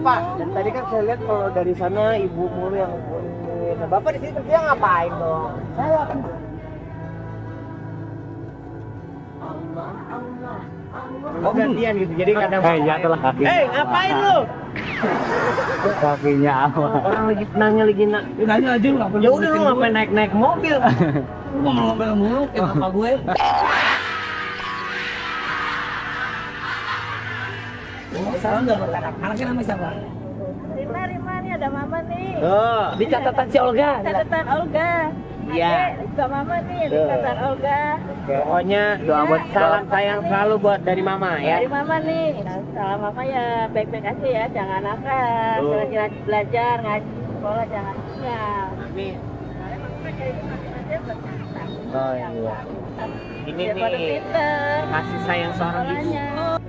Pak. Dan tadi kan saya lihat kalau dari sana ibu mulu yang ngomongin. Nah, Bapak di sini kerja ngapain dong? Saya Oh gantian gitu, jadi kadang Ya itulah kaki. ngapain lu? Kakinya apa? Orang lagi nanya nanya aja nggak perlu. ya udah lu ngapain naik mobil? Lu ngomel-ngomel mulu kayak bapak gue. Sekarang nggak berkarak. Anaknya namanya siapa? Rima nih ada mama nih. Oh, Di catatan si Olga. Catatan Olga. Iya. Juga mama nih di catatan Olga. pokoknya doa buat salam sayang selalu buat dari mama ya. Dari mama nih. Nah, salam mama ya baik-baik aja ya, jangan nakal. Oh. Rajin belajar, ngaji sekolah jangan tinggal. Amin. Soalnya mama kayak gitu aja berkata. Oh iya. Ini Biar pada nih pinter. kasih sayang seorang ibu. Sekolahnya.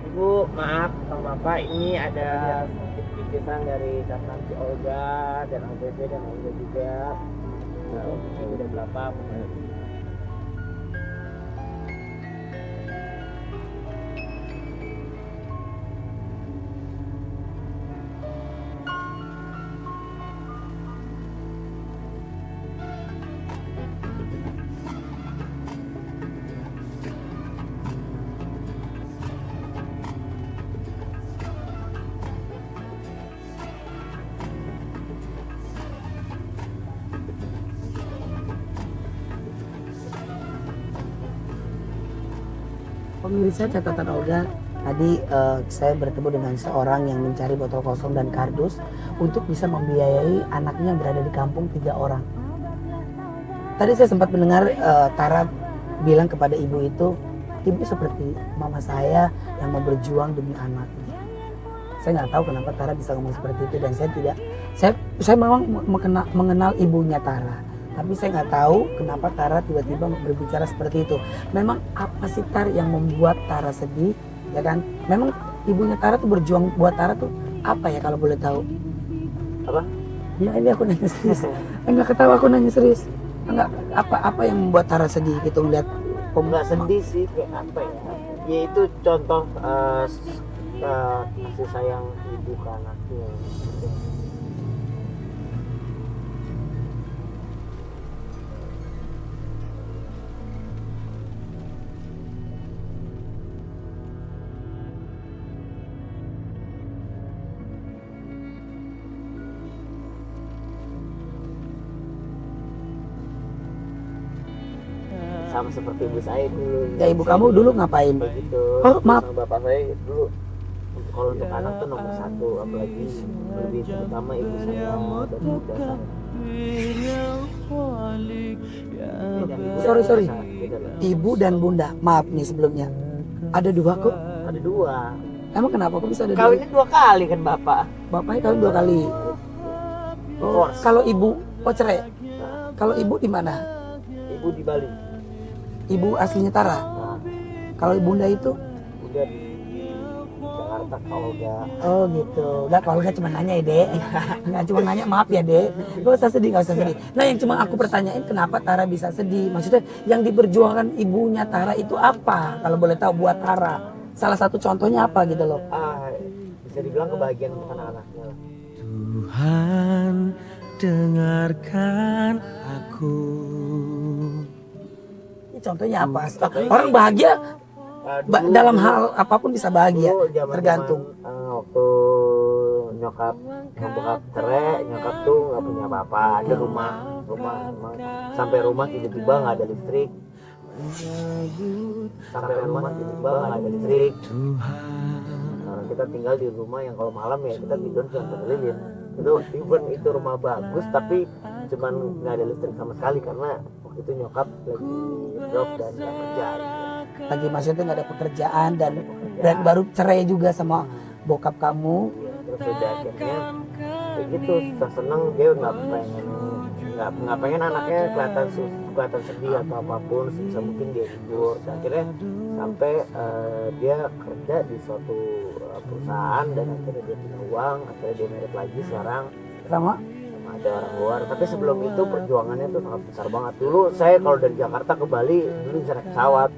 Ibu, maaf sama Bapak, ini ada sedikit titipan dari Nanti Olga dan ABB dan Olga juga. Nah, ini udah berapa? Pemirsa catatan Olga, tadi saya bertemu dengan seorang yang mencari botol kosong dan kardus untuk bisa membiayai anaknya yang berada di kampung 3 orang. Tadi saya sempat mendengar Tara bilang kepada ibu itu, ibu seperti mama saya yang mau berjuang demi anaknya. Saya nggak tahu kenapa Tara bisa ngomong seperti itu dan saya memang mengenal ibunya Tara. Tapi saya nggak tahu kenapa Tara tiba-tiba berbicara seperti itu. Memang apa sih Tara yang membuat Tara sedih, ya kan? Memang ibunya Tara tuh berjuang buat Tara tuh apa ya kalau boleh tahu? Apa? Ya ini aku nanya serius. Enggak ketawa, aku nanya serius. Enggak apa yang membuat Tara sedih gitu ngeliat Nggak sedih sih, kayak apa ya? Ya itu contoh kasih sayang ibu ke anaknya. Sama seperti ibu saya dulu. Ya ibu kamu dulu ngapain? Begitu. Oh, maaf. Sama bapak saya dulu kalau untuk anak tuh nomor 1, apalagi lebih terutama ibu saya dan ibu saya. Sorry. Ibu dan bunda, maaf nih sebelumnya. Ada 2 kok. Ada 2. Emang kenapa kok bisa ada 2? Kawinnya 2 kali kan bapak. Bapaknya kawin 2 kali. Oh, Divorce. kalau ibu cerai. Nah, Kalau ibu di mana? ibu di Bali. Ibu aslinya Tara. Nah, Kalau bunda itu? udah di Jakarta kalau enggak. Oh gitu. Udah kalau nggak cuma nanya ya dek. Nggak cuma nanya, maaf ya dek. Gak usah sedih, gak usah sedih. Nah yang cuma aku pertanyain kenapa Tara bisa sedih. Maksudnya yang diperjuangkan ibunya Tara itu apa? Kalau boleh tahu buat Tara. Salah satu contohnya apa gitu loh. Bisa dibilang kebahagiaan untuk anak-anaknya lah. Tuhan, dengarkan aku. Ini contohnya apa? Orang bahagia dalam hal apapun bisa bahagia. Dulu zaman-zaman, Tergantung. waktu nyokap cerai, nyokap tuh nggak punya apa-apa, ada rumah sampai rumah tiba-tiba nggak ada listrik, kita tinggal di rumah yang kalau malam ya kita tidur cuma lilin. Itu even itu rumah bagus tapi cuman nggak ada listrik sama sekali karena waktu itu nyokap lagi drop dan nggak kerja. Lagi maksudnya nggak ada pekerjaan dan baru cerai juga sama bokap kamu. Terus udah akhirnya kayak gitu, seneng dia nggak pengen nggak pengen anaknya kelihatan sedih atau apapun, sebisa mungkin dia hibur. Dan akhirnya sampai dia kerja di suatu perusahaan dan akhirnya dia punya uang, akhirnya dia merit lagi sekarang Sama ada orang luar. Tapi sebelum itu perjuangannya tuh sangat besar banget. Dulu saya kalau dari Jakarta ke Bali dulu bisa naik pesawat,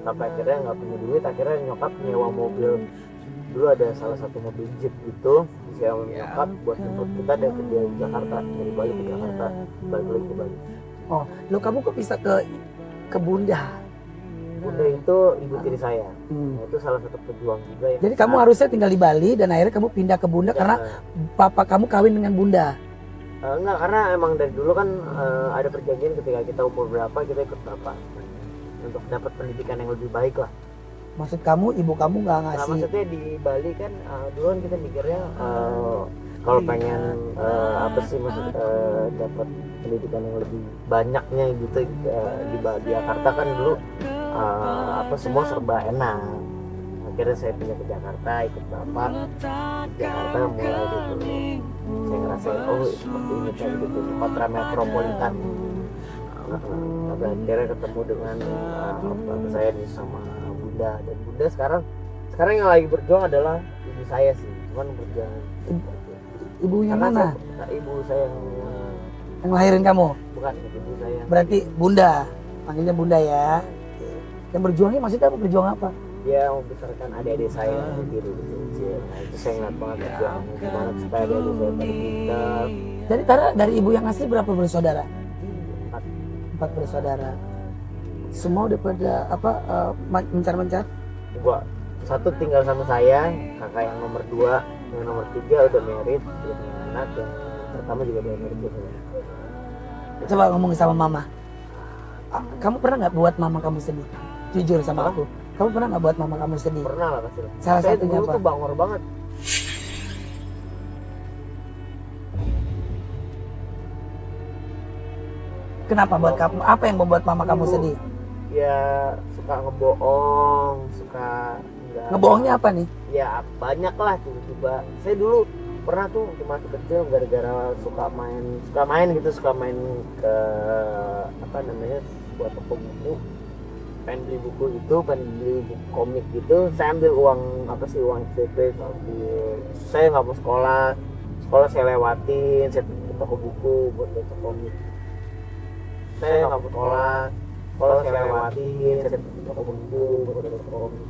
sampai akhirnya nggak punya duit, akhirnya nyokap nyewa mobil. Dulu ada salah satu mobil jeep gitu disewa nyokap buat jemput kita dari Jakarta, dari Bali ke Jakarta, balik lagi ke Bali. oh lo kamu kok bisa ke Bunda? Bunda itu ibu tiri saya. Hmm. Nah, itu salah satu pejuang juga ya. Jadi kamu harusnya tinggal di Bali dan akhirnya kamu pindah ke Bunda karena papa kamu kawin dengan Bunda. Enggak, karena emang dari dulu kan ada perjanjian ketika kita umur berapa kita ikut bapak untuk dapat pendidikan yang lebih baik lah. Maksud kamu ibu kamu nggak Nah, ngasih? maksudnya di Bali kan dulu kan kita mikirnya kalau pengen apa sih maksud dapat pendidikan yang lebih banyaknya gitu di Jakarta kan dulu apa semua serba enak. Akhirnya saya pindah ke Jakarta ikut bapak. Di Jakarta mulai gitu saya ngerasain seperti ini kayak gitu kota metropolitan. Tapi akhirnya ketemu dengan bapak saya nih sama Bunda, dan Bunda sekarang yang lagi berjuang adalah ibu saya sih, cuman berjuang Ibunya karena mana? ibu saya Yang lahirin kamu? bukan ibu saya. Berarti Bunda, panggilnya Bunda ya. Yang berjuangnya maksudnya apa? Berjuang apa? Dia membesarkan adik-adik saya gitu kecil. Nah, itu saya ngeliat banget perjuangannya gimana supaya adik-adik saya pada pintar. Jadi Tara dari ibu yang asli berapa bersaudara? 4. 4 bersaudara. Semua udah pada apa mencar-mencar? Gua satu tinggal sama saya, kakak yang nomor 2, yang nomor 3 udah married, udah punya anak, yang pertama juga udah married juga. Coba ngomong sama mama. Kamu pernah nggak buat mama kamu sedih? Jujur sama aku. Kamu pernah nggak buat mama kamu sedih? Pernah lah pasti. Salah Saya satunya dulu apa? tuh bangor banget. Kenapa buat kamu? Apa yang membuat mama kamu sedih? Ya suka ngebohong, suka enggak. Ngebohongnya apa nih? Ya banyak lah tiba-tiba. Saya dulu pernah tuh waktu masih kecil gara-gara suka main ke apa namanya buat toko buku, pengen beli buku itu, pengen beli buku komik gitu. Saya ambil uang SPP, saya nggak mau sekolah saya lewatin, saya ke toko buku buat baca komik. Saya nggak mau sekolah saya lewatin, saya ke toko buku buat baca komik.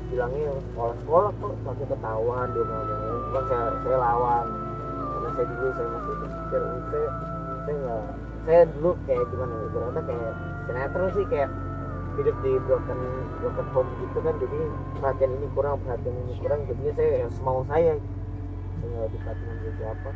Bilangnya sekolah kok sampai ketahuan dia ngomongin, cuman saya lawan karena saya masih berpikir saya dulu kayak gimana ya, berarti kayak sinetron sih, kayak hidup di broken home gitu kan, jadi perhatian ini kurang, jadinya saya semau saya nggak diperhatiin siapa.